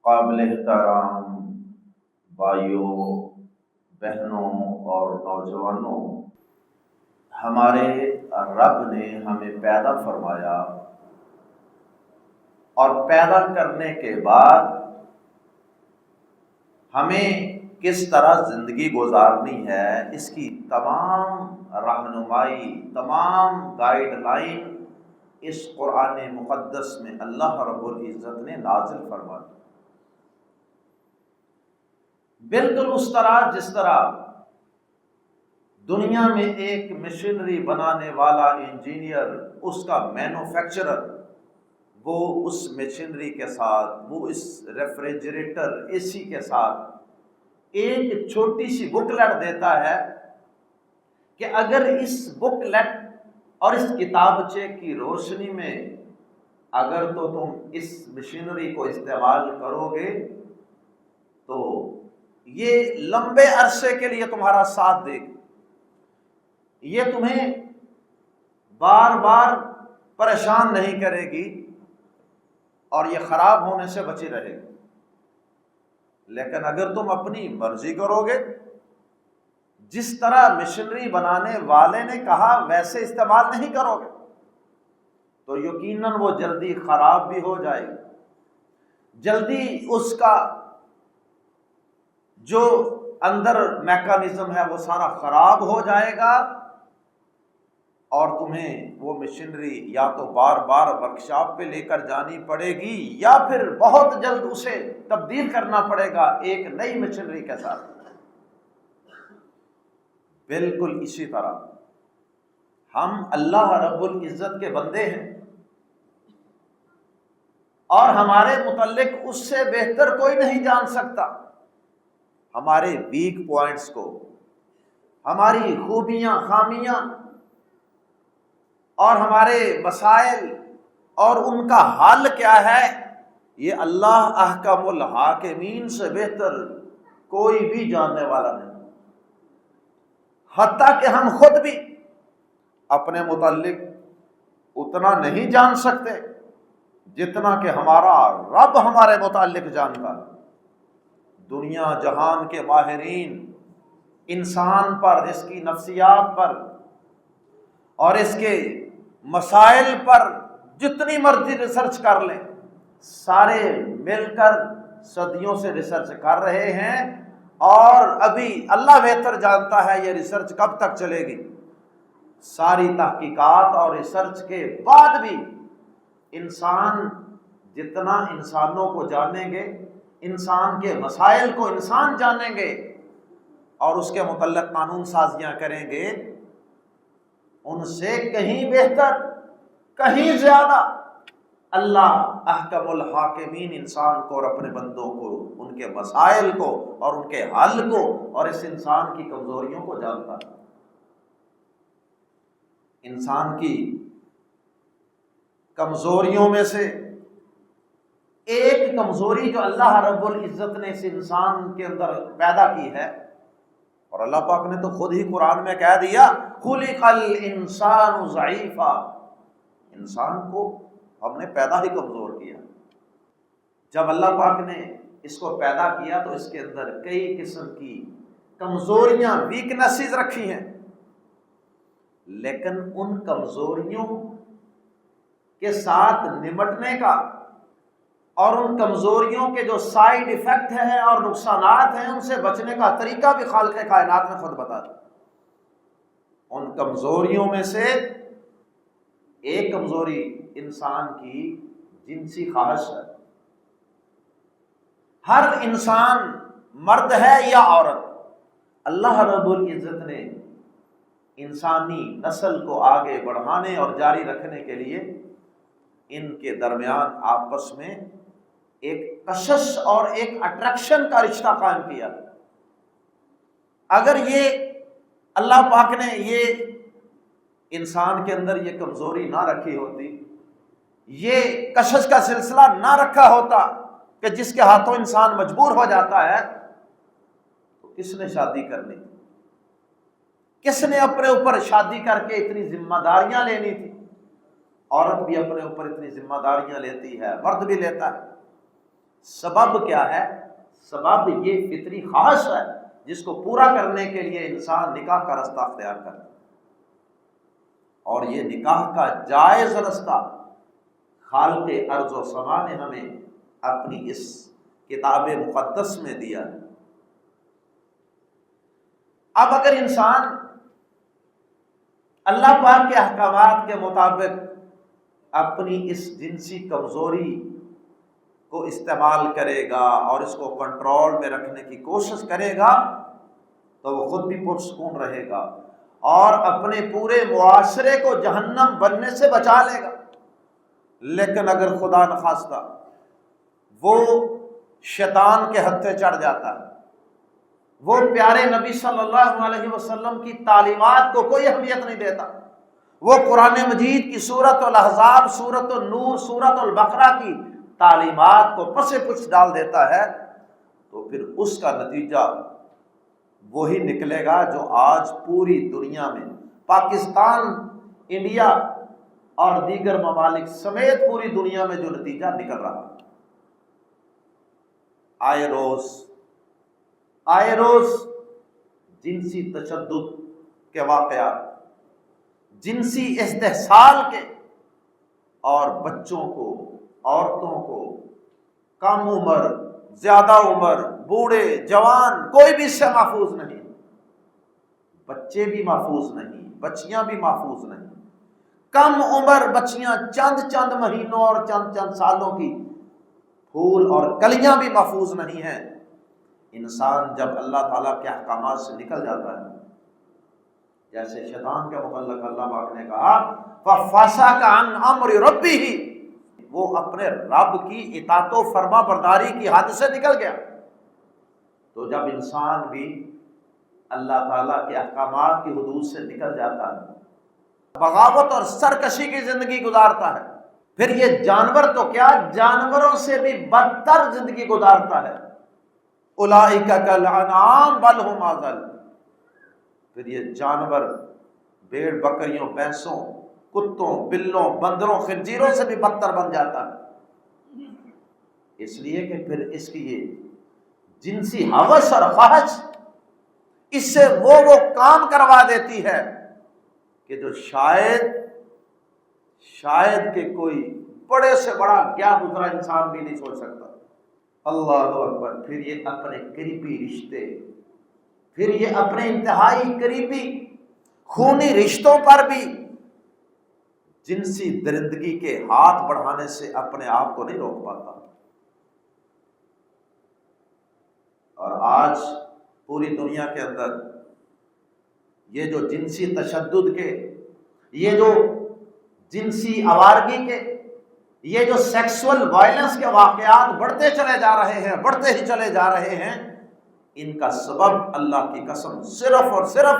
قابل احترام بھائیوں، بہنوں اور نوجوانوں، ہمارے رب نے ہمیں پیدا فرمایا اور پیدا کرنے کے بعد ہمیں کس طرح زندگی گزارنی ہے اس کی تمام رہنمائی، تمام گائیڈ لائن اس قرآن مقدس میں اللہ رب العزت نے نازل فرما دی۔ بالکل اس طرح جس طرح دنیا میں ایک مشینری بنانے والا انجینئر، اس کا مینوفیکچرر، وہ اس مشینری کے ساتھ، وہ اس ریفریجریٹر اے سی کے ساتھ ایک چھوٹی سی بکلیٹ دیتا ہے کہ اگر اس بکلیٹ اور اس کتابچے کی روشنی میں اگر تو تم اس مشینری کو استعمال کرو گے تو یہ لمبے عرصے کے لیے تمہارا ساتھ دے گی، یہ تمہیں بار بار پریشان نہیں کرے گی اور یہ خراب ہونے سے بچی رہے گی۔ لیکن اگر تم اپنی مرضی کرو گے، جس طرح مشینری بنانے والے نے کہا ویسے استعمال نہیں کرو گے تو یقیناً وہ جلدی خراب بھی ہو جائے گی، جلدی اس کا جو اندر میکانزم ہے وہ سارا خراب ہو جائے گا، اور تمہیں وہ مشینری یا تو بار بار ورکشاپ پہ لے کر جانی پڑے گی یا پھر بہت جلد اسے تبدیل کرنا پڑے گا ایک نئی مشینری کے ساتھ۔ بالکل اسی طرح ہم اللہ رب العزت کے بندے ہیں اور ہمارے متعلق اس سے بہتر کوئی نہیں جان سکتا ہمارے ویک پوائنٹس کو، ہماری خوبیاں، خامیاں اور ہمارے مسائل اور ان کا حل کیا ہے، یہ اللہ احکم الحاکمین سے بہتر کوئی بھی جاننے والا نہیں۔ حتیٰ کہ ہم خود بھی اپنے متعلق اتنا نہیں جان سکتے جتنا کہ ہمارا رب ہمارے متعلق جانتا ہے۔ دنیا جہان کے ماہرین انسان پر، اس کی نفسیات پر اور اس کے مسائل پر جتنی مرضی ریسرچ کر لیں، سارے مل کر صدیوں سے ریسرچ کر رہے ہیں، اور ابھی اللہ بہتر جانتا ہے یہ ریسرچ کب تک چلے گی۔ ساری تحقیقات اور ریسرچ کے بعد بھی انسان جتنا انسانوں کو جانیں گے، انسان کے مسائل کو انسان جانیں گے اور اس کے متعلق قانون سازیاں کریں گے، ان سے کہیں بہتر، کہیں زیادہ اللہ احکم الحاکمین انسان کو اور اپنے بندوں کو، ان کے مسائل کو اور ان کے حل کو اور اس انسان کی کمزوریوں کو جانتا ہے۔ انسان کی کمزوریوں میں سے ایک کمزوری جو اللہ رب العزت نے اس انسان کے اندر پیدا کی ہے، اور اللہ پاک نے تو خود ہی قرآن میں کہہ دیا خلق الانسان ضعیفا، انسان کو ہم نے پیدا ہی کمزور کیا۔ جب اللہ پاک نے اس کو پیدا کیا تو اس کے اندر کئی قسم کی کمزوریاں، ویکنیسز رکھی ہیں، لیکن ان کمزوریوں کے ساتھ نمٹنے کا اور ان کمزوریوں کے جو سائیڈ ایفیکٹ ہیں اور نقصانات ہیں ان سے بچنے کا طریقہ بھی خالق کائنات نے خود بتا دیا۔ ان کمزوریوں میں سے ایک کمزوری انسان کی جنسی خواہش ہے۔ ہر انسان، مرد ہے یا عورت، اللہ رب العزت نے انسانی نسل کو آگے بڑھانے اور جاری رکھنے کے لیے ان کے درمیان آپس میں ایک کشش اور ایک اٹریکشن کا رشتہ قائم کیا۔ اگر یہ اللہ پاک نے یہ انسان کے اندر یہ کمزوری نہ رکھی ہوتی، یہ کشش کا سلسلہ نہ رکھا ہوتا کہ جس کے ہاتھوں انسان مجبور ہو جاتا ہے، تو کس نے شادی کرنی تھی؟ کس نے اپنے اوپر شادی کر کے اتنی ذمہ داریاں لینی تھی؟ عورت بھی اپنے اوپر اتنی ذمہ داریاں لیتی ہے، مرد بھی لیتا ہے۔ سبب کیا ہے؟ سبب یہ فطری خواہش ہے جس کو پورا کرنے کے لیے انسان نکاح کا رستہ اختیار کرتا ہے، اور یہ نکاح کا جائز رستہ خالق ارض و سما نے ہمیں اپنی اس کتاب مقدس میں دیا ہے۔ اب اگر انسان اللہ پاک کے احکامات کے مطابق اپنی اس جنسی کمزوری کو استعمال کرے گا اور اس کو کنٹرول میں رکھنے کی کوشش کرے گا تو وہ خود بھی پرسکون رہے گا اور اپنے پورے معاشرے کو جہنم بننے سے بچا لے گا۔ لیکن اگر خدا نخواستہ وہ شیطان کے ہتھے چڑھ جاتا ہے، وہ پیارے نبی صلی اللہ علیہ وسلم کی تعلیمات کو کوئی اہمیت نہیں دیتا، وہ قرآن مجید کی سورۃ الاحزاب، سورۃ النور، سورۃ البقرہ کی تعلیمات کو پس پش ڈال دیتا ہے، تو پھر اس کا نتیجہ وہی نکلے گا جو آج پوری دنیا میں، پاکستان، انڈیا اور دیگر ممالک سمیت پوری دنیا میں جو نتیجہ نکل رہا ہے۔ آئے روز جنسی تشدد کے واقعات، جنسی استحصال کے، اور بچوں کو، عورتوں کو، کم عمر، زیادہ عمر، بوڑھے، جوان، کوئی بھی اس سے محفوظ نہیں، بچے بھی محفوظ نہیں، بچیاں بھی محفوظ نہیں، کم عمر بچیاں چند مہینوں اور چند سالوں کی پھول اور کلیاں بھی محفوظ نہیں ہیں۔ انسان جب اللہ تعالیٰ کے احکامات سے نکل جاتا ہے، جیسے شیطان کے متعلق اللہ پاک نے کہا فَفَسَقَ عَنْ أَمْرِ رَبِّهِ، وہ اپنے رب کی اطاعت و فرما برداری کی حد سے نکل گیا۔ تو جب انسان بھی اللہ تعالیٰ کے احکامات کی حدود سے نکل جاتا ہے، بغاوت اور سرکشی کی زندگی گزارتا ہے، پھر یہ جانور تو کیا، جانوروں سے بھی بدتر زندگی گزارتا ہے۔ اولئک کالانعام بل ھم اضل، پھر یہ جانور بھیڑ بکریوں، بھینسوں، کتوں، بلوں، بندروں، خنزیروں سے بھی بدتر بن جاتا ہے، اس لیے کہ پھر اس کی یہ جنسی ہوس اور خواہش اس سے وہ کام کروا دیتی ہے کہ جو شاید کہ کوئی بڑے سے بڑا گیا گزرا انسان بھی نہیں سوچ سکتا۔ اللہ اکبر۔ پھر یہ اپنے قریبی رشتے، پھر یہ اپنے انتہائی قریبی خونی رشتوں پر بھی جنسی درندگی کے ہاتھ بڑھانے سے اپنے آپ کو نہیں روک پاتا۔ اور آج پوری دنیا کے اندر یہ جو جنسی تشدد کے، یہ جو جنسی آوارگی کے، یہ جو سیکسول وائلنس کے واقعات بڑھتے چلے جا رہے ہیں، بڑھتے ہی چلے جا رہے ہیں، ان کا سبب اللہ کی قسم صرف اور صرف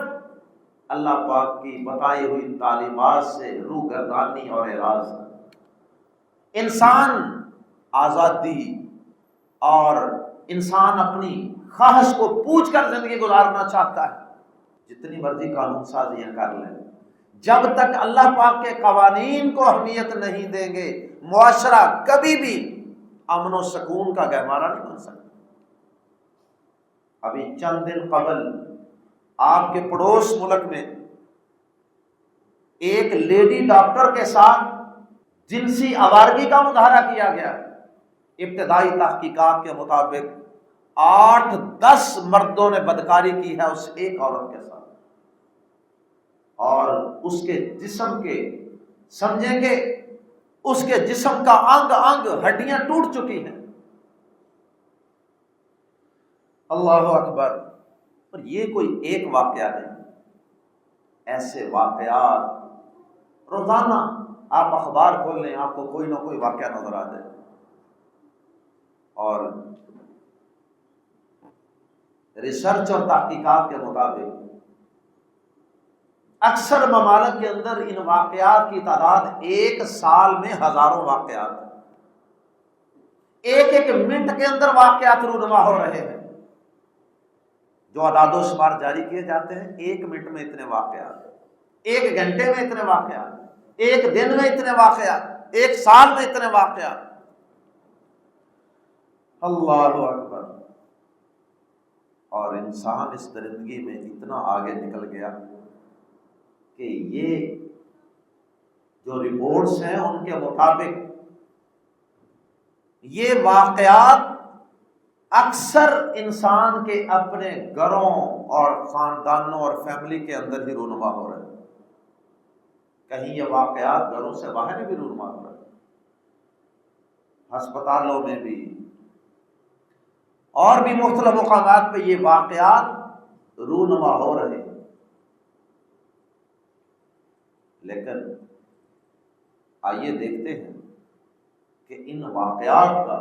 اللہ پاک کی بتائی ہوئی تعلیمات سے روح گردانی اور اعراض۔ انسان آزادی اور انسان اپنی خواہش کو پوچھ کر زندگی گزارنا چاہتا ہے، جتنی مرضی قانون سازیاں کر لیں، جب تک اللہ پاک کے قوانین کو اہمیت نہیں دیں گے، معاشرہ کبھی بھی امن و سکون کا گہوارہ نہیں بن سکتا۔ ابھی چند دن قبل آپ کے پڑوس ملک میں ایک لیڈی ڈاکٹر کے ساتھ جنسی آوارگی کا مظاہرہ کیا گیا۔ ابتدائی تحقیقات کے مطابق 8-10 مردوں نے بدکاری کی ہے اس ایک عورت کے ساتھ، اور اس کے جسم کے، سمجھیں کہ اس کے جسم کا انگ انگ، ہڈیاں ٹوٹ چکی ہیں۔ اللہ اکبر۔ اور یہ کوئی ایک واقعہ نہیں، ایسے واقعات روزانہ آپ اخبار کھول لیں، آپ کو کوئی نہ کوئی واقعہ نظر آ جائے۔ اور ریسرچ اور تحقیقات کے مطابق اکثر ممالک کے اندر ان واقعات کی تعداد ایک سال میں ہزاروں واقعات، ایک منٹ کے اندر واقعات رونما ہو رہے ہیں۔ جو اعداد و شمار جاری کیے جاتے ہیں، ایک منٹ میں اتنے واقعات، ایک گھنٹے میں اتنے واقعات، ایک دن میں اتنے واقعات، ایک سال میں اتنے واقعات۔ اللہ اکبر۔ اور انسان اس درندگی میں اتنا آگے نکل گیا کہ یہ جو رپورٹس ہیں ان کے مطابق یہ واقعات اکثر انسان کے اپنے گھروں اور خاندانوں اور فیملی کے اندر ہی رونما ہو رہے ہیں، کہیں یہ واقعات گھروں سے باہر بھی رونما ہو رہے ہیں، ہسپتالوں میں بھی اور بھی مختلف مقامات پہ یہ واقعات رونما ہو رہے ہیں۔ لیکن آئیے دیکھتے ہیں کہ ان واقعات کا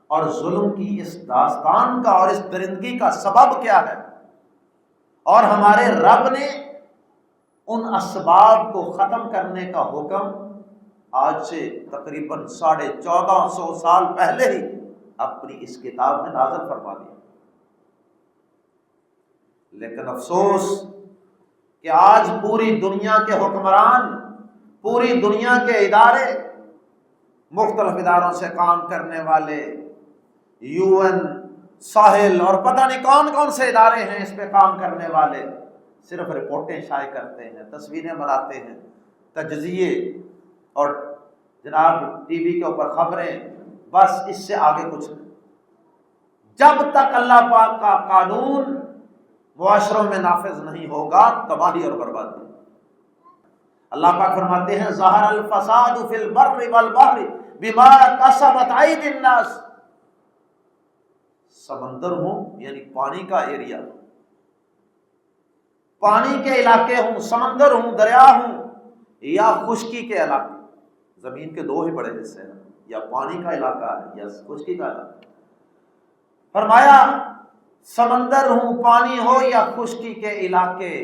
اور ظلم کی اس داستان کا اور اس درندگی کا سبب کیا ہے، اور ہمارے رب نے ان اسباب کو ختم کرنے کا حکم آج سے تقریباً 1450 سال پہلے ہی اپنی اس کتاب میں نازل فرما دیا۔ لیکن افسوس کہ آج پوری دنیا کے حکمران، پوری دنیا کے ادارے، مختلف اداروں سے کام کرنے والے، UN، ساحل اور پتہ نہیں کون کون سے ادارے ہیں اس پہ کام کرنے والے، صرف رپورٹیں شائع کرتے ہیں، تصویریں بناتے ہیں، تجزیے اور جناب ٹی وی کے اوپر خبریں، بس اس سے آگے کچھ نہیں۔ جب تک اللہ پاک کا قانون معاشروں میں نافذ نہیں ہوگا تباہی اور بربادی۔ اللہ پاک فرماتے ہیں ظہر الفساد فی البر والبحر بما کسبت ایدی الناس۔ سمندر ہوں یعنی پانی کا ایریا، پانی کے علاقے ہوں، سمندر ہوں، دریا ہوں، یا خشکی کے علاقے، زمین کے دو ہی بڑے حصے ہیں، یا پانی کا علاقہ ہے یا خشکی کا علاقہ۔ فرمایا سمندر ہوں، پانی ہو یا خشکی کے علاقے،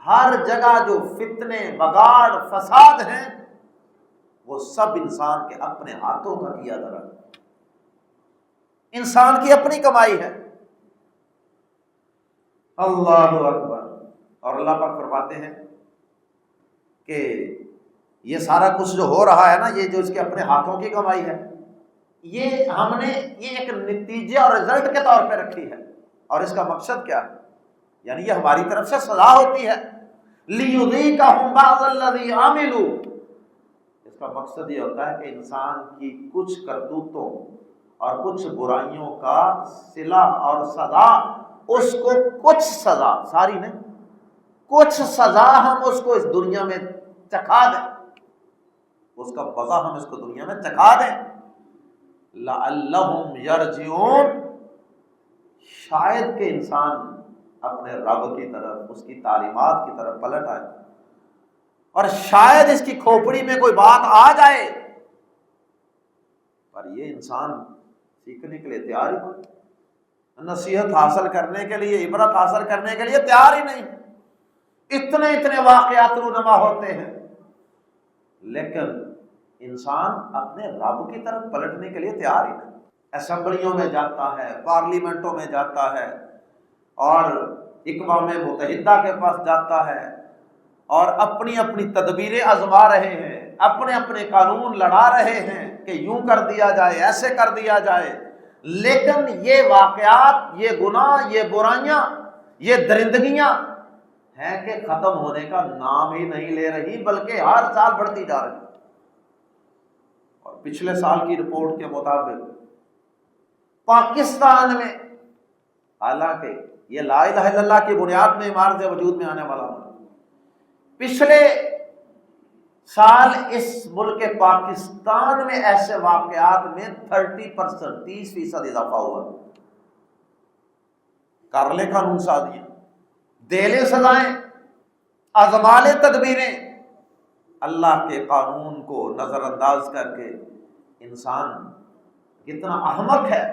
ہر جگہ جو فتنے، بگاڑ، فساد ہیں وہ سب انسان کے اپنے ہاتھوں کا کیا دھرا ہے، انسان کی اپنی کمائی ہے۔ اللہ اکبر۔ اور اللہ پاک فرماتے ہیں کہ یہ سارا کچھ جو ہو رہا ہے نا، یہ جو اس کے اپنے ہاتھوں کی کمائی ہے، یہ ہم نے یہ ایک نتیجے اور رزلٹ کے طور پہ رکھی ہے، اور اس کا مقصد کیا ہے؟ یعنی یہ ہماری طرف سے سزا ہوتی ہے، لِيُذِيقَهُمْ بَعْضَ الَّذِي عَمِلُوا۔ اس کا مقصد یہ ہوتا ہے کہ انسان کی کچھ کرتوتوں اور کچھ برائیوں کا صلہ اور سزا، اس کو کچھ سزا، ساری نہیں، کچھ سزا ہم اس کو اس دنیا میں چکھا دیں، اس کا مزہ ہم اس کو دنیا میں چکھا دیں، لَعَلَّهُمْ يَرْجِعُونَ، شاید کہ انسان اپنے رب کی طرف، اس کی تعلیمات کی طرف پلٹ آئے، اور شاید اس کی کھوپڑی میں کوئی بات آ جائے، پر یہ انسان سیکھنے کے لیے تیار ہی نہیں، نصیحت حاصل کرنے کے لیے، عبرت حاصل کرنے کے لیے تیار ہی نہیں۔ اتنے واقعات رونما ہوتے ہیں، لیکن انسان اپنے رب کی طرف پلٹنے کے لیے تیار ہی نہیں۔ اسمبلیوں میں جاتا ہے، پارلیمنٹوں میں جاتا ہے، اور اقوام متحدہ کے پاس جاتا ہے، اور اپنی اپنی تدبیریں آزما رہے ہیں، اپنے اپنے قانون لڑا رہے ہیں کہ یوں کر دیا جائے، ایسے کر دیا جائے، لیکن یہ واقعات، یہ گناہ، یہ برائیاں، یہ درندگیاں ہیں کہ ختم ہونے کا نام ہی نہیں لے رہی، بلکہ ہر سال بڑھتی جا رہی۔ اور پچھلے سال کی رپورٹ کے مطابق پاکستان میں، حالانکہ یہ لا الہ الا اللہ کی بنیاد میں عمارت وجود میں آنے والا ہے، پچھلے سال اس ملک پاکستان میں ایسے واقعات میں 30%، 30% اضافہ ہوا۔ کر لے قانون سازیاں، دے لے سزائیں، آزما لے تدبیریں، اللہ کے قانون کو نظر انداز کر کے انسان کتنا احمق ہے،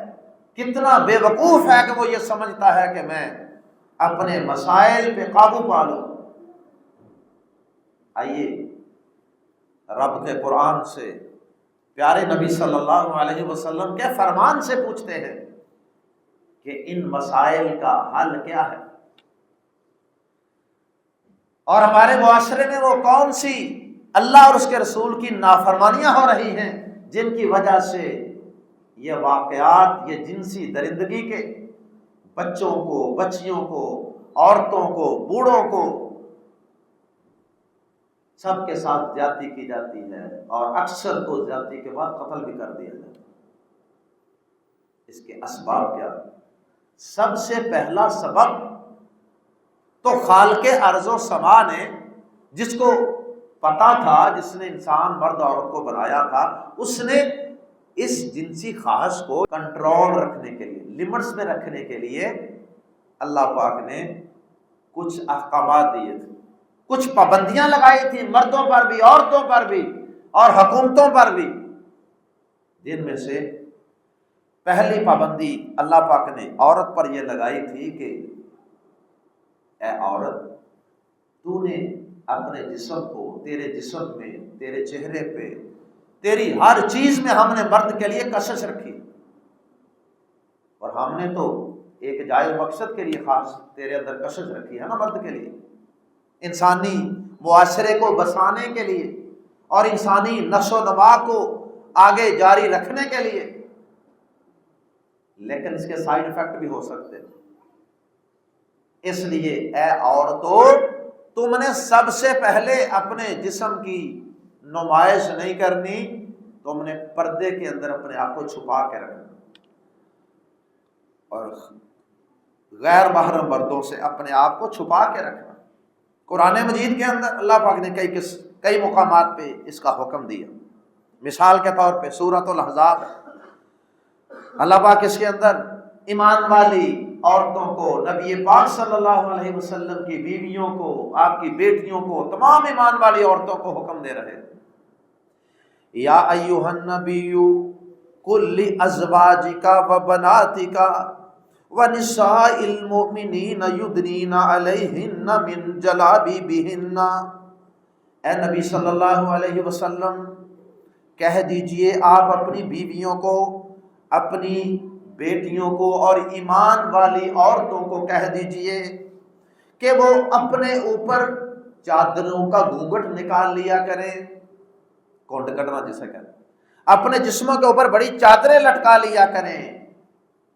کتنا بے وقوف ہے کہ وہ یہ سمجھتا ہے کہ میں اپنے مسائل پہ قابو پا لوں۔ آئیے رب کے قرآن سے، پیارے نبی صلی اللہ علیہ وسلم کے فرمان سے پوچھتے ہیں کہ ان مسائل کا حل کیا ہے، اور ہمارے معاشرے میں وہ کون سی اللہ اور اس کے رسول کی نافرمانیاں ہو رہی ہیں جن کی وجہ سے یہ واقعات، یہ جنسی درندگی کے بچوں کو، بچیوں کو، عورتوں کو، بوڑھوں کو، سب کے ساتھ زیادتی کی جاتی ہے، اور اکثر تو زیادتی کے بعد قتل بھی کر دیا جاتا ہے۔ اس کے اسباب کیا؟ سب سے پہلا سبب تو خالق ارض و سما نے، جس کو پتا تھا، جس نے انسان مرد عورت کو بنایا تھا، اس نے اس جنسی خواہش کو کنٹرول رکھنے کے لیے، لمٹس میں رکھنے کے لیے اللہ پاک نے کچھ احکامات دیے تھے، کچھ پابندیاں لگائی تھی، مردوں پر بھی، عورتوں پر بھی، اور حکومتوں پر بھی، جن میں سے پہلی پابندی اللہ پاک نے عورت پر یہ لگائی تھی کہ اے عورت، تو نے اپنے جسم کو، تیرے جسم میں، تیرے چہرے پہ، تیری ہر چیز میں ہم نے مرد کے لیے کشش رکھی، اور ہم نے تو ایک جائز مقصد کے لیے خاص تیرے اندر کشش رکھی ہے نا، مرد کے لیے، انسانی معاشرے کو بسانے کے لیے اور انسانی نشو و نما کو آگے جاری رکھنے کے لیے، لیکن اس کے سائیڈ افیکٹ بھی ہو سکتے ہیں۔ اس لیے اے عورتوں، تم نے سب سے پہلے اپنے جسم کی نمائش نہیں کرنی، تم نے پردے کے اندر اپنے آپ کو چھپا کے رکھنا، اور غیر محرم مردوں سے اپنے آپ کو چھپا کے رکھنا۔ قرآن مجید کے اندر اللہ پاک نے کئی مقامات پہ اس کا حکم دیا۔ مثال کے طور پہ سورۃ الاحزاب، اللہ پاک اس کے اندر ایمان والی عورتوں کو، نبی پاک صلی اللہ علیہ وسلم کی بیویوں کو، آپ کی بیٹیوں کو، تمام ایمان والی عورتوں کو حکم دے رہے ہیں، یا ایھا النبی قل لازواجک وبناتک ونساء المؤمنین یدنین علیہن من جلابیبہن، اے نبی صلی اللہ علیہ وسلم کہہ دیجئے آپ اپنی بیویوں کو، اپنی بیٹیوں کو اور ایمان والی عورتوں کو کہہ دیجئے کہ وہ اپنے اوپر چادروں کا گھونگھٹ نکال لیا کریں، کونڈ کٹنا جسے کہتے ہیں، اپنے جسموں کے اوپر بڑی چادریں لٹکا لیا کریں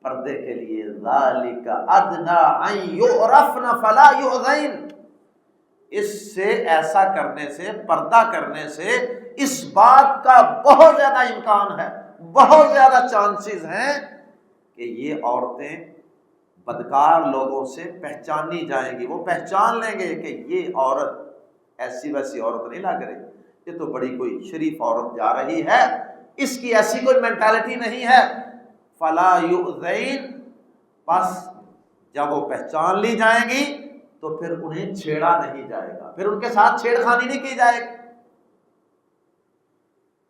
پردے کے لیے، ذالک ادنی ان یعرفن فلا یؤذین، اس سے، ایسا کرنے سے، پردہ کرنے سے اس بات کا بہت زیادہ امکان ہے، بہت زیادہ چانسز ہیں کہ یہ عورتیں بدکار لوگوں سے پہچانی جائیں گی، وہ پہچان لیں گے کہ یہ عورت ایسی ویسی عورت نہیں لگ رہی، یہ تو بڑی کوئی شریف عورت جا رہی ہے، اس کی ایسی کوئی مینٹالٹی نہیں ہے، فلا یؤذین، بس جب وہ پہچان لی جائیں گی تو پھر انہیں چھیڑا نہیں جائے گا، پھر ان کے ساتھ چھیڑ خانی نہیں کی جائے گی۔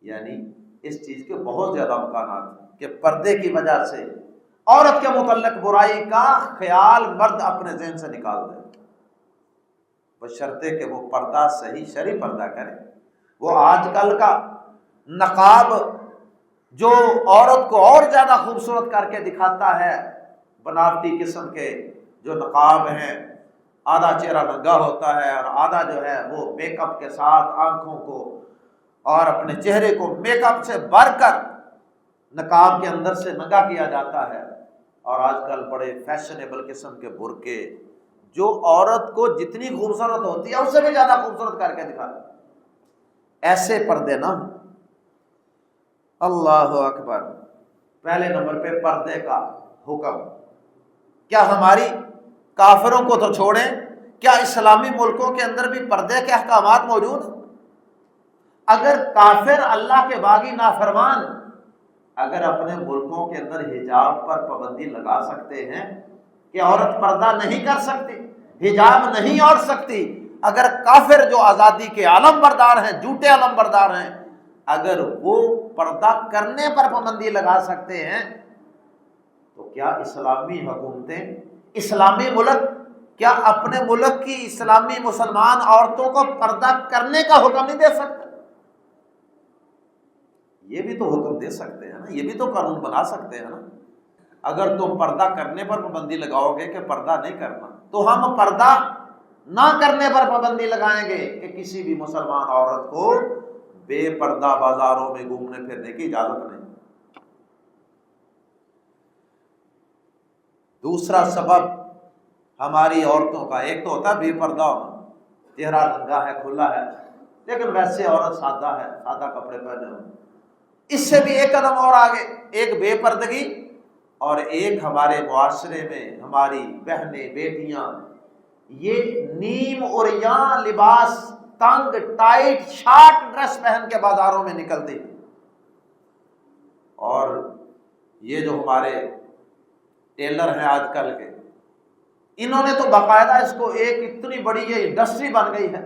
یعنی اس چیز کے بہت زیادہ امکانات ہیں کہ پردے کی وجہ سے عورت کے متعلق برائی کا خیال مرد اپنے ذہن سے نکال دے، بشرطے کہ وہ پردہ صحیح شرعی پردہ کرے۔ وہ آج کل کا نقاب جو عورت کو اور زیادہ خوبصورت کر کے دکھاتا ہے، بناوٹی قسم کے جو نقاب ہیں، آدھا چہرہ ننگا ہوتا ہے اور آدھا جو ہے وہ میک اپ کے ساتھ آنکھوں کو اور اپنے چہرے کو میک اپ سے بھر کر نقاب کے اندر سے ننگا کیا جاتا ہے، اور آج کل بڑے فیشنیبل قسم کے برقعے جو عورت کو جتنی خوبصورت ہوتی ہے اس سے بھی زیادہ خوبصورت کر کے دکھاتے ہیں، ایسے پردے نہ۔ اللہ اکبر۔ پہلے نمبر پہ پردے کا حکم۔ کیا ہماری کافروں کو تو چھوڑیں، کیا اسلامی ملکوں کے اندر بھی پردے کے احکامات موجود ہیں؟ اگر کافر، اللہ کے باغی نافرمان، اگر اپنے ملکوں کے اندر حجاب پر پابندی لگا سکتے ہیں کہ عورت پردہ نہیں کر سکتی، حجاب نہیں اوڑھ سکتی، اگر کافر جو آزادی کے علم بردار ہیں، جھوٹے علم بردار ہیں، اگر وہ پردہ کرنے پر پابندی لگا سکتے ہیں، تو کیا اسلامی حکومتیں، اسلامی ملک، کیا اپنے ملک کی اسلامی مسلمان عورتوں کو پردہ کرنے کا حکم نہیں دے سکتے؟ یہ بھی تو حکم دے سکتے ہیں نا، یہ بھی تو قانون بنا سکتے ہیں نا۔ اگر تم پردہ کرنے پر پابندی لگاؤ گے کہ پردہ نہیں کرنا، تو ہم پردہ نہ کرنے پر پابندی لگائیں گے کہ کسی بھی مسلمان عورت کو بے پردہ بازاروں میں گھومنے پھرنے کی اجازت نہیں۔ دوسرا سبب ہماری عورتوں کا، ایک تو ہوتا ہے بے پردہ ہونا، چہرہ ننگا ہے، کھلا ہے، لیکن ویسے عورت سادہ ہے، سادہ کپڑے پہنے ہو۔ اس سے بھی ایک قدم اور آگے، ایک بے پردگی، اور ایک ہمارے معاشرے میں ہماری بہنیں بیٹیاں یہ نیم عریاں لباس، تنگ ٹائٹ شارٹ ڈریس پہن کے بازاروں میں نکلتی ہیں۔ اور یہ جو ہمارے ٹیلر ہیں آج کل کے، انہوں نے تو باقاعدہ اس کو ایک اتنی بڑی یہ انڈسٹری بن گئی ہے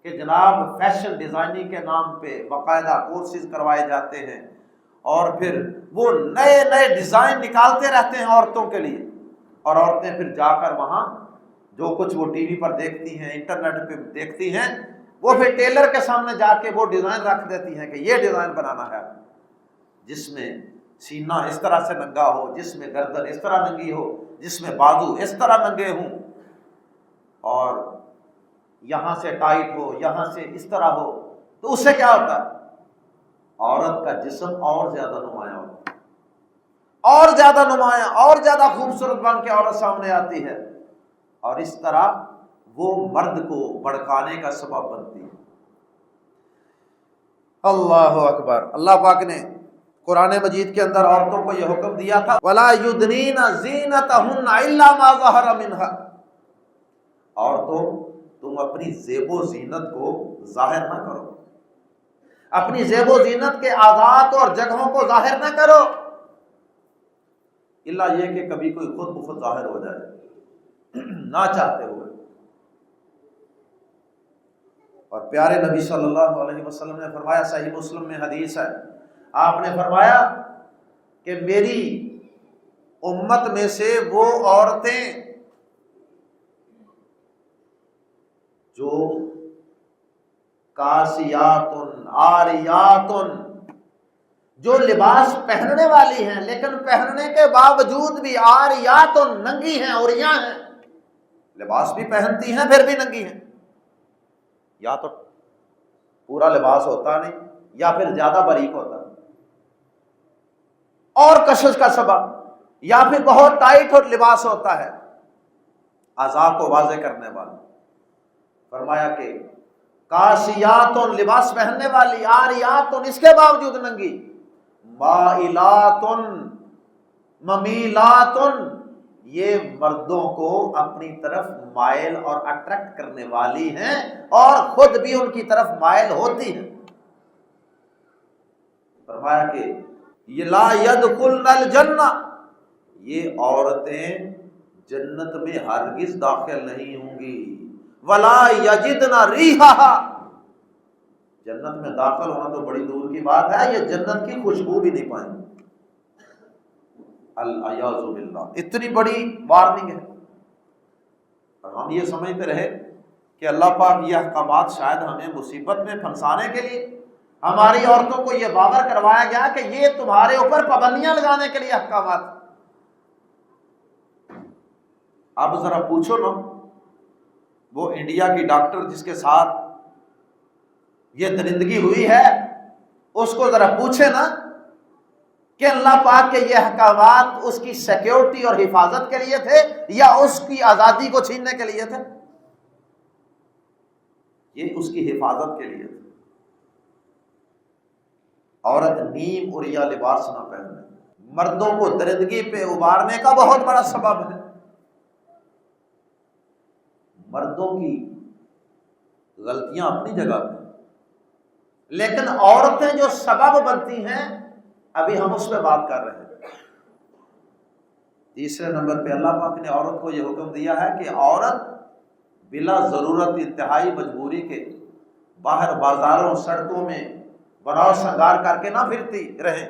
کہ جناب فیشن ڈیزائننگ کے نام پہ باقاعدہ کورسز کروائے جاتے ہیں، اور پھر وہ نئے نئے ڈیزائن نکالتے رہتے ہیں عورتوں کے لیے، اور عورتیں پھر جا کر وہاں جو کچھ وہ ٹی وی پر دیکھتی ہیں، انٹرنیٹ پہ دیکھتی ہیں، وہ پھر ٹیلر کے سامنے جا کے وہ ڈیزائن رکھ دیتی ہیں کہ یہ ڈیزائن بنانا ہے، جس میں سینہ اس طرح سے ننگا ہو، جس میں گردن اس طرح ننگی ہو، جس میں بازو اس طرح ننگے ہوں، اور یہاں سے ٹائٹ ہو، یہاں سے اس طرح ہو۔ تو اس سے کیا ہوتا ہے؟ عورت کا جسم اور زیادہ نمایاں ہوتا ہے، اور زیادہ نمایاں، اور زیادہ خوبصورت بن کے عورت سامنے آتی ہے، اور اس طرح وہ مرد کو بھڑکانے کا سبب بنتی ہے۔ اللہ اکبر۔ اللہ پاک نے قرآن مجید کے اندر عورتوں کو یہ حکم دیا تھا وَلَا يُدْنِينَ زِينَتَهُنَّ إِلَّا مَا ظَهَرَ مِنْهَا، عورتوں تم اپنی زیب و زینت کو ظاہر نہ کرو، اپنی زیب و زینت کے آغاز اور جگہوں کو ظاہر نہ کرو، الا یہ کہ کبھی کوئی خود بخود ظاہر ہو جائے نہ چاہتے ہوئے۔ اور پیارے نبی صلی اللہ علیہ وسلم نے فرمایا، صحیح مسلم میں حدیث ہے، آپ نے فرمایا کہ میری امت میں سے وہ عورتیں جو کاسیاتن عاریاتن، جو لباس پہننے والی ہیں لیکن پہننے کے باوجود بھی عاریاتن ننگی ہیں، عریاں ہیں، لباس بھی پہنتی ہیں پھر بھی ننگی ہیں، یا تو پورا لباس ہوتا نہیں یا پھر زیادہ باریک ہوتا اور کشش کا سبب، یا پھر بہت ٹائٹ اور لباس ہوتا ہے اعضاء کو واضح کرنے والا۔ فرمایا کہ کاسیاتن لباس پہننے والی، عاریاتن اس کے باوجود ننگی، مائلاتن ممیلاتن یہ مردوں کو اپنی طرف مائل اور اٹریکٹ کرنے والی ہیں اور خود بھی ان کی طرف مائل ہوتی ہیں۔ فرمایا کہ یہ لا يدخلن الجنہ، یہ عورتیں جنت میں ہرگز داخل نہیں ہوں گی، ولا یجدن ریحھا، جنت میں داخل ہونا تو بڑی دور کی بات ہے، یہ جنت کی خوشبو بھی نہیں پائیں گے۔ العیاذ باللہ، اتنی بڑی وارننگ ہے، اور ہم یہ سمجھتے رہے کہ اللہ پاک یہ احکامات شاید ہمیں مصیبت میں پھنسانے کے لیے، ہماری عورتوں کو یہ باور کروایا گیا کہ یہ تمہارے اوپر پابندیاں لگانے کے لیے احکامات۔ اب ذرا پوچھو نا، وہ انڈیا کی ڈاکٹر جس کے ساتھ یہ درندگی ہوئی ہے، اس کو ذرا پوچھے نا کہ اللہ پاک کے یہ احکامات اس کی سیکیورٹی اور حفاظت کے لیے تھے یا اس کی آزادی کو چھیننے کے لیے تھے؟ یہ اس کی حفاظت کے لیے تھے۔ عورت نیم عریاں لباس نہ پہنے مردوں کو درندگی پہ ابھارنے کا بہت بڑا سبب ہے۔ مردوں کی غلطیاں اپنی جگہ پہ، لیکن عورتیں جو سبب بنتی ہیں، ابھی ہم اس پہ بات کر رہے ہیں۔ تیسرے نمبر پہ اللہ پاک نے عورت کو یہ حکم دیا ہے کہ عورت بلا ضرورت انتہائی مجبوری کے باہر بازاروں سڑکوں میں بناؤ سنگار کر کے نہ پھرتی رہیں،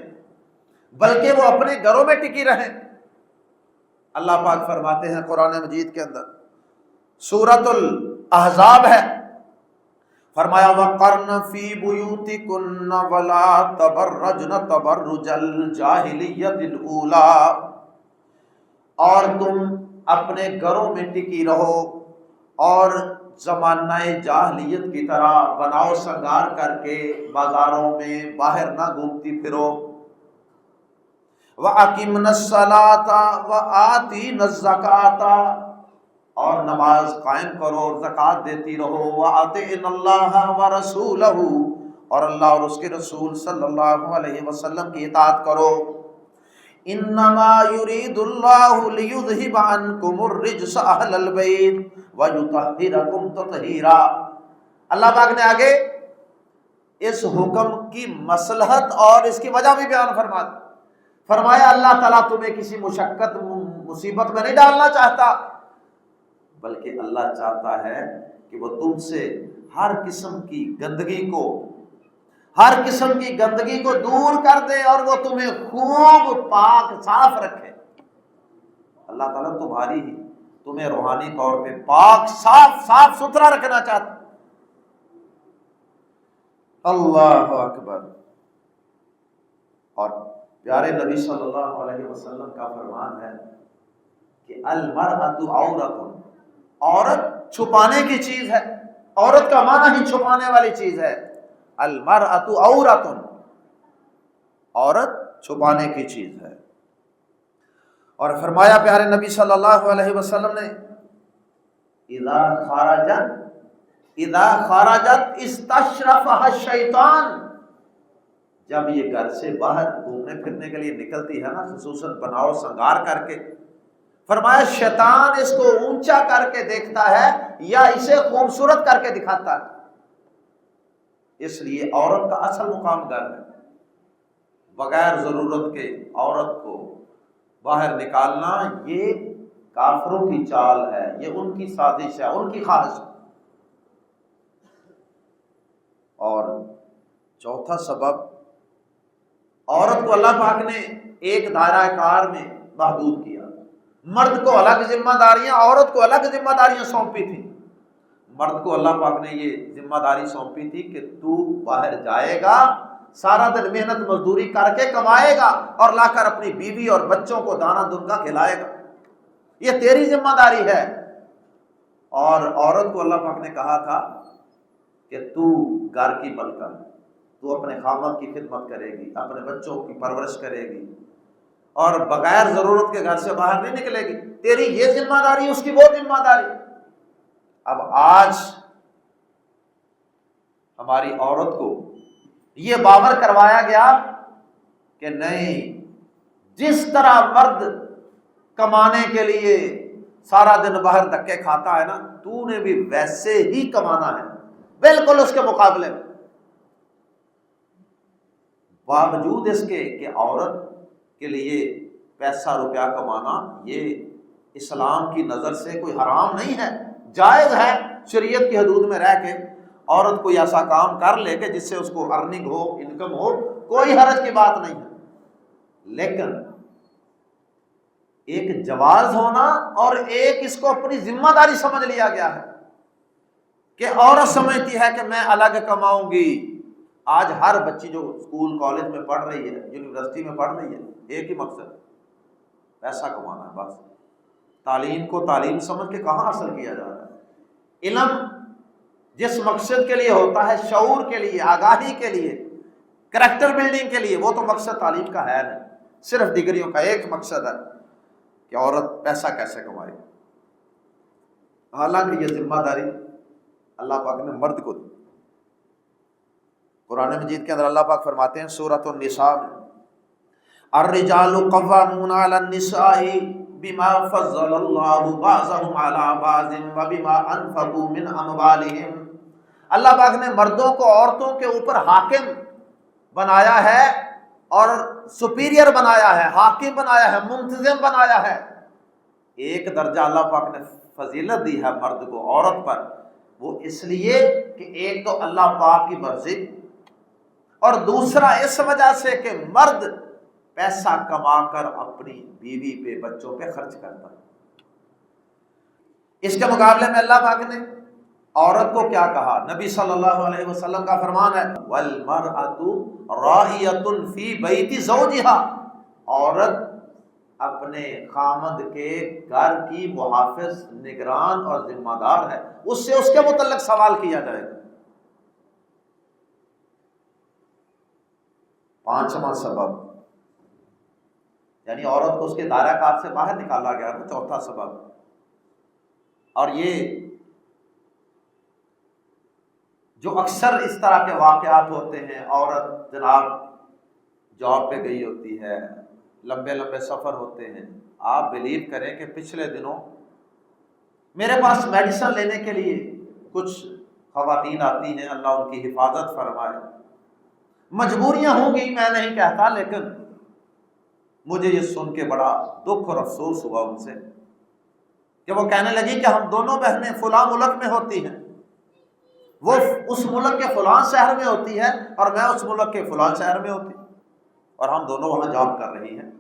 بلکہ وہ اپنے گھروں میں ٹکی رہیں۔ اللہ پاک فرماتے ہیں قرآن مجید کے اندر، سورۃ الاحزاب ہے، فرمایا وَقَرْنَ فِي بُيُوتِكُنَّ وَلَا تَبَرَّجْنَ تَبَرُّجَ الْجَاهِلِيَّةِ الْأُولَىٰ، اور تم اپنے گھروں میں ٹکی رہو اور زمانہ جاہلیت کی طرح بناؤ سنگار کر کے بازاروں میں باہر نہ گھومتی پھرو۔ وَأَقِمْنَا الصَّلَاةَ وَآتِينَا الزَّكَاةَ، اور نماز قائم کرو اور زکوٰۃ دیتی رہو، وَأَطِعْنَا اللَّهَ وَرَسُولَهُ، اور اللہ اور اس کے رسول صلی اللہ علیہ وسلم کی اطاعت کرو۔ انما یرید اللہ لیذہب عنکم الرجس اہل البیت ویطہرکم تطہیرا۔ اللہ پاک نے آگے اس حکم کی مصلحت اور اس کی وجہ بھی بیان فرمایا اللہ تعالیٰ تمہیں کسی مشقت مصیبت میں نہیں ڈالنا چاہتا، بلکہ اللہ چاہتا ہے کہ وہ تم سے ہر قسم کی گندگی کو دور کر دے اور وہ تمہیں خوب پاک صاف رکھے۔ اللہ تعالیٰ تمہیں روحانی طور پہ پاک صاف ستھرا رکھنا چاہتا۔ اللہ اکبر۔ اور پیارے نبی صلی اللہ علیہ وسلم کا فرمان ہے کہ المرأۃ عورۃ، عورت چھپانے کی چیز ہے۔ عورت کا معنی ہی چھپانے والی چیز ہے۔ المرأۃ عورۃ، عورت چھپانے کی چیز ہے۔ اور فرمایا پیارے نبی صلی اللہ علیہ وسلم نے اذا خرجت استشرفها الشیطان، جب یہ گھر سے باہر گھومنے پھرنے کے لیے نکلتی ہے نا، خصوصاً بناؤ سنگار کر کے، فرمایا شیطان اس کو اونچا کر کے دیکھتا ہے یا اسے خوبصورت کر کے دکھاتا ہے۔ اس لیے عورت کا اصل مقام گھر ہے۔ بغیر ضرورت کے عورت کو باہر نکالنا یہ کافروں کی چال ہے، یہ ان کی سازش ہے، ان کی خواہش ہے۔ اور چوتھا سبب، عورت کو اللہ پاک نے ایک دائرہ کار میں محدود کیا۔ مرد کو الگ ذمہ داریاں، عورت کو الگ ذمہ داریاں سونپی تھی۔ مرد کو اللہ پاک نے یہ ذمہ داری سونپی تھی کہ تو باہر جائے گا، سارا دن محنت مزدوری کر کے کمائے گا اور لا کر اپنی بیوی اور بچوں کو دانا دنکا کھلائے گا، یہ تیری ذمہ داری ہے۔ اور عورت کو اللہ پاک نے کہا تھا کہ تو گھر کی ملکہ، تو اپنے خاوند کی خدمت کرے گی، اپنے بچوں کی پرورش کرے گی اور بغیر ضرورت کے گھر سے باہر نہیں نکلے گی۔ تیری یہ ذمہ داری، اس کی وہ ذمہ داری۔ اب آج ہماری عورت کو یہ باور کروایا گیا کہ نہیں، جس طرح مرد کمانے کے لیے سارا دن باہر دھکے کھاتا ہے نا، تو نے بھی ویسے ہی کمانا ہے، بالکل اس کے مقابلے میں۔ باوجود اس کے کہ عورت کے لیے پیسہ روپیہ کمانا یہ اسلام کی نظر سے کوئی حرام نہیں ہے، جائز ہے۔ شریعت کی حدود میں رہ کے عورت کوئی ایسا کام کر لے کہ جس سے اس کو ارننگ ہو، انکم ہو، کوئی حرج کی بات نہیں ہے، لیکن ایک جواز ہونا اور ایک اس کو اپنی ذمہ داری سمجھ لیا گیا ہے کہ عورت سمجھتی ہے کہ میں الگ کماؤں گی۔ آج ہر بچی جو اسکول کالج میں پڑھ رہی ہے، یونیورسٹی میں پڑھ رہی ہے، ایک ہی مقصد، پیسہ کمانا ہے بس۔ تعلیم کو تعلیم سمجھ کے کہاں حاصل کیا جا رہا ہے؟ علم جس مقصد کے لیے ہوتا ہے، شعور کے لیے، آگاہی کے لیے، کریکٹر بلڈنگ کے لیے، وہ تو مقصد تعلیم کا ہے نہیں۔ صرف ڈگریوں کا ایک مقصد ہے کہ عورت پیسہ کیسے کمائے، حالانکہ یہ ذمہ داری اللہ پاک نے مرد کو دی۔ قرآن مجید کے اندر اللہ پاک فرماتے ہیں سورۃ النساء میں، الرجال قوامون علی النساء بما فضل اللہ بعضهم علی بعض وبما انفقوا من اموالهم۔ اللہ پاک نے مردوں کو عورتوں کے اوپر حاکم بنایا ہے اور سپیریئر بنایا ہے، حاکم بنایا ہے، منتظم بنایا ہے۔ ایک درجہ اللہ پاک نے فضیلت دی ہے مرد کو عورت پر، وہ اس لیے کہ ایک تو اللہ پاک کی مرضی، اور دوسرا اس وجہ سے کہ مرد پیسہ کما کر اپنی بیوی پہ، بچوں پہ خرچ کرتا ہے۔ اس کے مقابلے میں اللہ پاک نے عورت کو کیا کہا؟ نبی صلی اللہ علیہ وسلم کا فرمان ہے وَالْمَرْأَةُ رَاعِيَةٌ فِي بَيْتِ زَوْجِهَا، عورت اپنے خامد کے گھر کی محافظ، نگران اور ذمہ دار ہے، اس سے اس کے متعلق سوال کیا جائے گا۔ پانچواں سبب، یعنی عورت کو اس کے دائرہ کار سے باہر نکالا گیا نا، چوتھا سبب۔ اور یہ جو اکثر اس طرح کے واقعات ہوتے ہیں، عورت جناب جاب پہ گئی ہوتی ہے، لمبے لمبے سفر ہوتے ہیں، آپ بلیو کریں کہ پچھلے دنوں میرے پاس میڈیسن لینے کے لیے کچھ خواتین آتی ہیں، اللہ ان کی حفاظت فرمائے، مجبوریاں ہوں گی میں نہیں کہتا، لیکن مجھے یہ سن کے بڑا دکھ اور افسوس ہوا ان سے کہ وہ کہنے لگی کہ ہم دونوں بہنیں فلاں ملک میں ہوتی ہیں، وہ اس ملک کے فلاں شہر میں ہوتی ہے اور میں اس ملک کے فلاں شہر میں ہوتی ہوں، اور ہم دونوں وہاں جاب کر رہی ہیں۔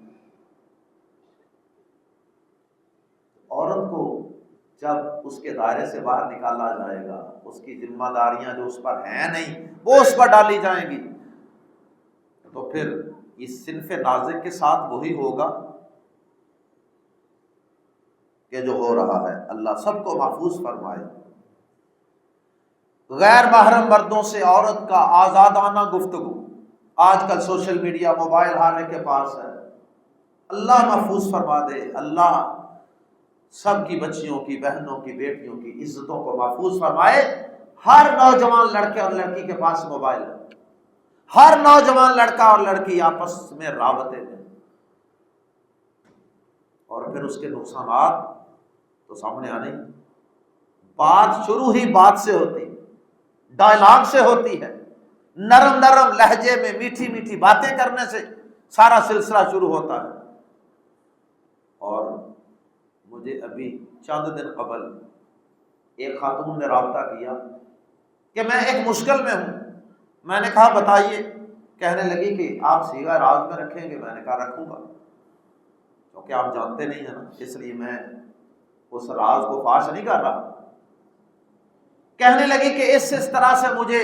عورت کو جب اس کے دائرے سے باہر نکالا جائے گا، اس کی ذمہ داریاں جو اس پر ہیں نہیں وہ اس پر ڈالی جائیں گی، تو پھر اس صنف نازک کے ساتھ وہی ہوگا کہ جو ہو رہا ہے۔ اللہ سب کو محفوظ فرمائے۔ غیر محرم مردوں سے عورت کا آزادانہ گفتگو، آج کل سوشل میڈیا، موبائل ہر ایک کے پاس ہے، اللہ محفوظ فرما دے، اللہ سب کی بچیوں کی، بہنوں کی، بیٹیوں کی عزتوں کو محفوظ فرمائے۔ ہر نوجوان لڑکے اور لڑکی کے پاس موبائل ہے، ہر نوجوان لڑکا اور لڑکی آپس میں رابطے ہیں، اور پھر اس کے نقصانات تو سامنے آنے۔ بات شروع ہی بات سے ہوتی، ڈائلاگ سے ہوتی ہے، نرم نرم لہجے میں میٹھی میٹھی باتیں کرنے سے سارا سلسلہ شروع ہوتا ہے۔ اور مجھے ابھی چند دن قبل ایک خاتون نے رابطہ کیا کہ میں ایک مشکل میں ہوں، میں نے کہا بتائیے، کہنے لگی کہ آپ صیغہ راز میں رکھیں گے، میں نے کہا رکھوں گا، کیونکہ آپ جانتے نہیں ہیں نا، اس لیے میں اس راز کو فاش نہیں کر رہا۔ کہنے لگی کہ اس طرح سے مجھے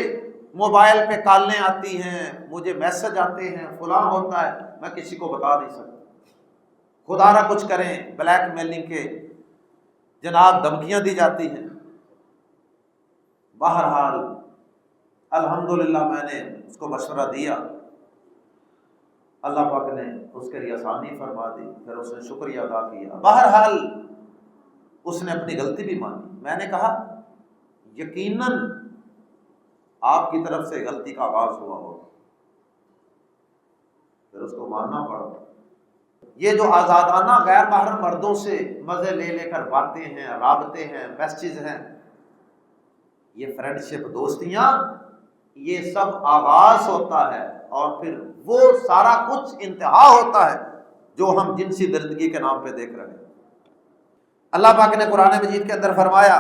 موبائل پہ کالیں آتی ہیں، مجھے میسج آتے ہیں، فلاں ہوتا ہے، میں کسی کو بتا نہیں سکتا، خدا نہ کچھ کریں، بلیک میلنگ کے جناب دھمکیاں دی جاتی ہیں۔ بہرحال الحمدللہ میں نے اس کو مشورہ دیا، اللہ پاک نے اس کے لیے آسانی فرما دی، پھر اس نے شکریہ ادا کیا، بہرحال اس نے اپنی غلطی بھی مانی۔ میں نے کہا یقیناً آپ کی طرف سے غلطی کا آغاز ہوا ہو، پھر اس کو ماننا پڑا۔ یہ جو آزادانہ غیر محرم مردوں سے مزے لے لے کر باتیں ہیں، رابطے ہیں، میسیج ہیں، یہ فرینڈ شپ، دوستیاں، یہ سب آغاز ہوتا ہے اور پھر وہ سارا کچھ انتہا ہوتا ہے جو ہم جنسی درندگی کے نام پہ دیکھ رہے ہیں۔ اللہ پاک نے قرآن مجید کے اندر فرمایا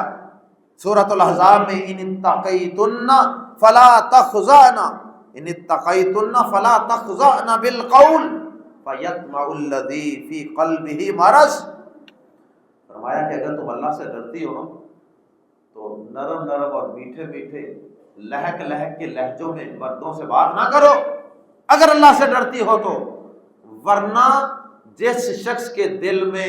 سورۃ الاحزاب میں، ان اتقیتن فلا تخضعن، ان اتقیتن فلا تخضعن بالقول فیطمع الذی فی قلبہ مرض۔ فرمایا کہ اگر تم اللہ سے ڈرتی ہو تو نرم نرم اور میٹھے میٹھے لہک لہک کے لہجوں میں مردوں سے بات نہ کرو، اگر اللہ سے ڈرتی ہو تو، ورنہ جس شخص کے دل میں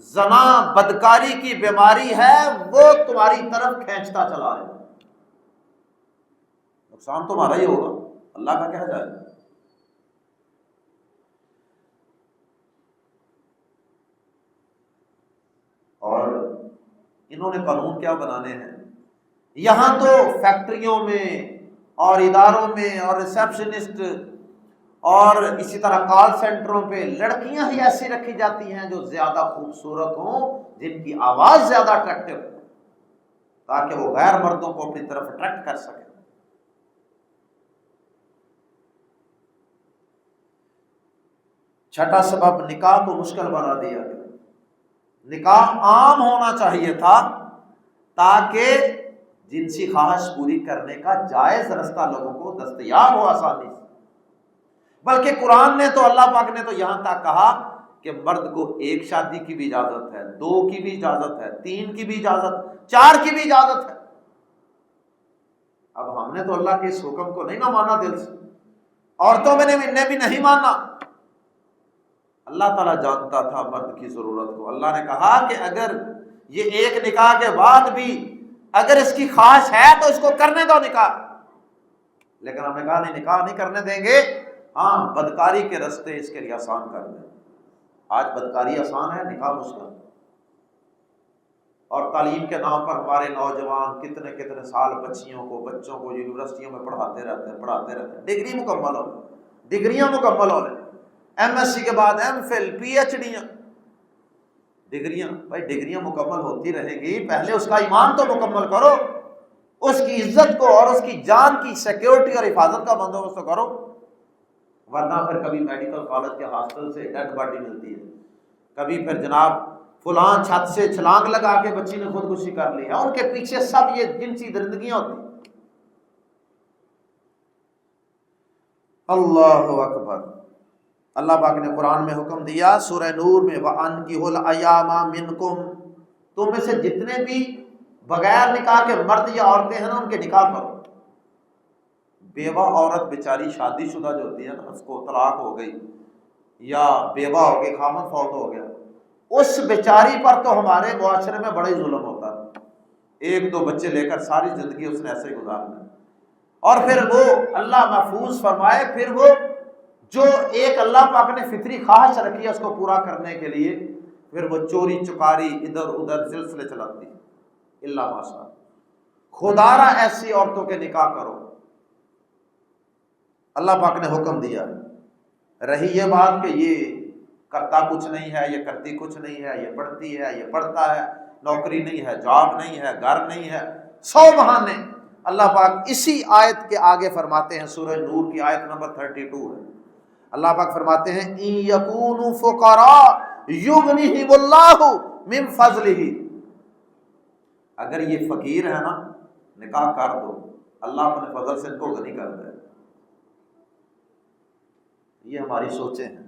زنا بدکاری کی بیماری ہے وہ تمہاری طرف کھینچتا چلا ہے، نقصان تمہارا ہی ہوگا، اللہ کا کیا جائے۔ اور انہوں نے قانون کیا بنانے ہیں، یہاں تو فیکٹریوں میں اور اداروں میں اور ریسیپشنسٹ اور اسی طرح کال سینٹروں پہ لڑکیاں ہی ایسی رکھی جاتی ہیں جو زیادہ خوبصورت ہوں، جن کی آواز زیادہ اٹریکٹیو ہے، تاکہ وہ غیر مردوں کو اپنی طرف اٹریکٹ کر سکیں۔ چھٹا سبب، نکاح کو مشکل بنا دیا گیا۔ نکاح عام ہونا چاہیے تھا تاکہ جنسی خواہش پوری کرنے کا جائز رستہ لوگوں کو دستیاب ہو آسانی سے، بلکہ قرآن نے تو، اللہ پاک نے تو یہاں تک کہا کہ مرد کو ایک شادی کی بھی اجازت ہے، 2 کی بھی اجازت ہے، 3 کی بھی اجازت، 4 کی بھی اجازت ہے۔ اب ہم نے تو اللہ کے اس حکم کو نہیں نہ مانا دل سے، عورتوں میں نے بھی نہیں مانا۔ اللہ تعالیٰ جانتا تھا مرد کی ضرورت کو، اللہ نے کہا کہ اگر یہ ایک نکاح کے بعد بھی اگر اس کی خواہش ہے تو اس کو کرنے دو نکاح، لیکن ہم نے کہا نہیں، نکاح نہیں کرنے دیں گے، ہاں بدکاری کے رستے اس کے لیے آسان کر دیں۔ آج بدکاری آسان ہے، نکاح مشکل۔ اور تعلیم کے نام پر ہمارے نوجوان کتنے کتنے سال بچوں کو یونیورسٹیوں میں پڑھاتے رہتے ہیں، ڈگری مکمل ہو لیں، ڈگریاں مکمل ہو لیں، ایم ایس سی کے بعد ایم فل پی ایچ ڈیاں، ڈگریاں۔ بھائی ڈگریاں مکمل ہوتی رہیں گی، پہلے اس کا ایمان تو مکمل کرو، اس کی عزت کو اور اس کی جان کی سیکیورٹی اور حفاظت کا بندوبست تو کرو، ورنہ پھر کبھی میڈیکل کالج کے ہاسٹل سے ڈیڈ باڈی ملتی ہے، کبھی پھر جناب فلاں چھت سے چھلانگ لگا کے بچی نے خودکشی کر لی ہے، ان کے پیچھے سب یہ جنسی درندگیاں ہوتی ہیں۔ اللہ اکبر۔ اللہ پاک نے قرآن میں حکم دیا سورہ نور میں، وَأَنكِحُوا الْأَيَامَ مِنكُمْ، تم میں سے جتنے بھی بغیر نکاح کے مرد یا عورتیں ہیں نا، ان کے نکاح کرو۔ بیوہ عورت بیچاری شادی شدہ جو ہوتی ہے نا، اس کو طلاق ہو گئی یا بیوہ ہو گئی، خامن فوت ہو گیا، اس بیچاری پر تو ہمارے معاشرے میں بڑا ہی ظلم ہوتا ہے۔ ایک دو بچے لے کر ساری زندگی اس نے ایسے ہی گزارنا ہے، اور پھر وہ اللہ محفوظ فرمائے، پھر وہ جو ایک اللہ پاک نے فطری خواہش رکھی ہے اس کو پورا کرنے کے لیے، پھر وہ چوری چکاری ادھر ادھر سلسلے چلاتی ہے۔ اللہ ماشاء خدارا ایسی عورتوں کے نکاح کرو، اللہ پاک نے حکم دیا۔ رہی یہ بات کہ یہ کرتا کچھ نہیں ہے، یہ کرتی کچھ نہیں ہے، یہ پڑھتی ہے، یہ پڑھتا ہے، نوکری نہیں ہے، جاب نہیں ہے، گھر نہیں ہے، 100 بہانے، اللہ پاک اسی آیت کے آگے فرماتے ہیں، سورہ نور کی آیت نمبر 32 ہے، اللہ پاک فرماتے ہیں ان یکونوا فقراء یغنیہم اللہ من فضلہ، اگر یہ فقیر ہے نا، نکاح کر دو، اللہ اپنے فضل سے ان کو غنی کر دے۔ یہ ہماری سوچیں ہیں۔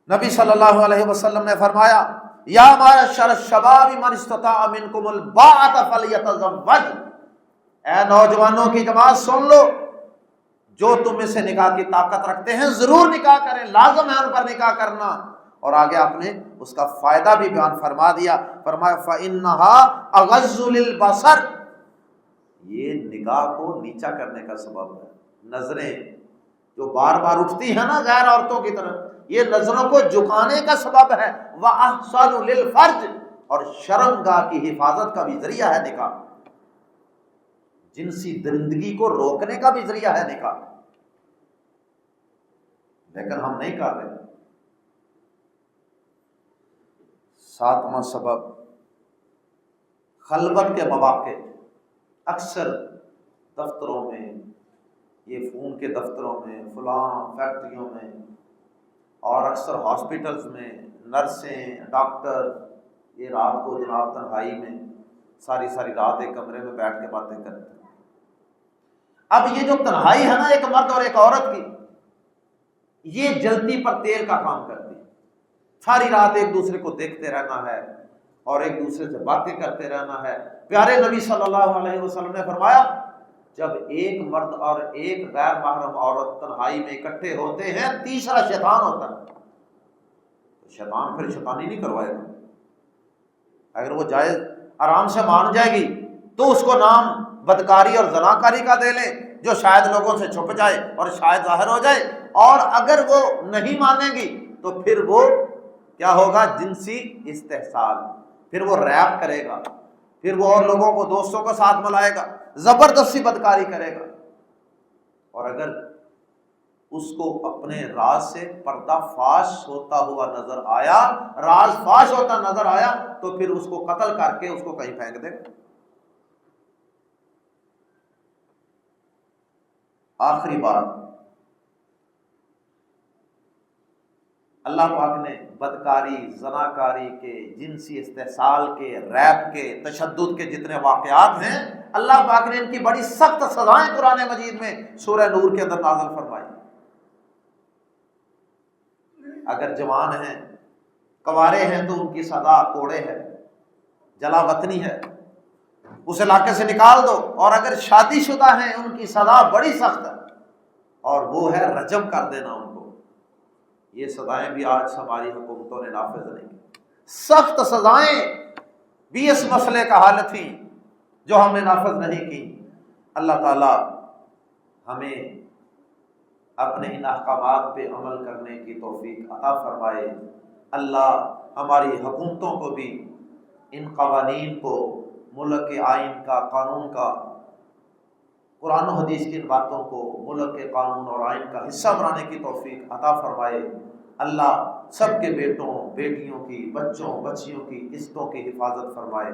نبی صلی اللہ علیہ وسلم نے فرمایا یا معشر الشباب من استطاع منکم الباءۃ فلیتزوج، اے نوجوانوں کی جماعت سن لو، جو تم میں سے نکاح کی طاقت رکھتے ہیں ضرور نکاح کریں، لازم ہے ان پر نکاح کرنا۔ اور آگے آپ نے اس کا فائدہ بھی بیان فرما دیا، فرمایا فإنها اغض للبصر، یہ نگاہ کو نیچا کرنے کا سبب ہے۔ نظریں جو بار بار اٹھتی ہیں نا غیر عورتوں کی طرف، یہ نظروں کو جھکانے کا سبب ہے۔ وَأَحْسَنُ لِلْفَرْجِ، اور شرمگاہ کی حفاظت کا بھی ذریعہ ہے نکاح، جنسی درندگی کو روکنے کا بھی ذریعہ ہے نکاح، لیکن ہم نہیں کر رہے۔ 7واں سبب خلوت کے مواقع، اکثر دفتروں میں، یہ فون کے دفتروں میں، فلاں فیکٹریوں میں، اور اکثر ہاسپٹلز میں نرسیں ڈاکٹر یہ رات کو جناب تنہائی میں ساری رات ایک کمرے میں بیٹھ کے باتیں کرتے ہیں۔ اب یہ جو تنہائی ہے نا ایک مرد اور ایک عورت کی، یہ جلتی پر تیل کا کام کرتی ہے۔ ساری رات ایک دوسرے کو دیکھتے رہنا ہے اور ایک دوسرے سے باتیں کرتے رہنا ہے۔ پیارے نبی صلی اللہ علیہ وسلم نے فرمایا جب ایک مرد اور ایک غیر محرم عورت تنہائی میں اکٹھے ہوتے ہیں، تیسرا شیطان ہوتا ہے، شیطان پھر شیطانی نہیں کروائے گا۔ اگر وہ جائز آرام سے مان جائے گی تو اس کو نام بدکاری اور زناکاری کا دے لیں، جو شاید لوگوں سے چھپ جائے اور شاید ظاہر ہو جائے، اور اگر وہ نہیں مانے گی تو پھر وہ کیا ہوگا، جنسی استحصال، پھر وہ ریپ کرے گا، پھر وہ اور لوگوں کو دوستوں کو ساتھ ملائے گا، زبردستی بدکاری کرے گا، اور اگر اس کو اپنے راز سے پردہ فاش ہوتا ہوا نظر آیا، راز فاش ہوتا نظر آیا، تو پھر اس کو قتل کر کے اس کو کہیں پھینک دے۔ آخری بات، اللہ پاک نے بدکاری، زناکاری کے، جنسی استحصال کے، ریپ کے، تشدد کے جتنے واقعات ہیں، اللہ پاک نے ان کی بڑی سخت سزائیں قرآن مجید میں سورہ نور کے اندر نازل فرمائی۔ اگر جوان ہیں، کنوارے ہیں تو ان کی سزا کوڑے ہے، جلا وطنی ہے، اس علاقے سے نکال دو، اور اگر شادی شدہ ہیں ان کی سزا بڑی سخت ہے، اور وہ ہے رجم کر دینا ان کو۔ یہ سزائیں بھی آج ہماری حکومتوں نے نافذ نہیں کی، سخت سزائیں بھی اس مسئلے کا حل تھیں جو ہم نے نافذ نہیں کی۔ اللہ تعالی ہمیں اپنے ان احکامات پہ عمل کرنے کی توفیق عطا فرمائے۔ اللہ ہماری حکومتوں کو بھی ان قوانین کو، ملک کے آئین کا، قانون کا، قرآن و حدیث کی ان باتوں کو ملک کے قانون اور آئین کا حصہ بنانے کی توفیق عطا فرمائے۔ اللہ سب کے بیٹوں، بیٹیوں کی، بچوں، بچیوں کی عزتوں کی حفاظت فرمائے۔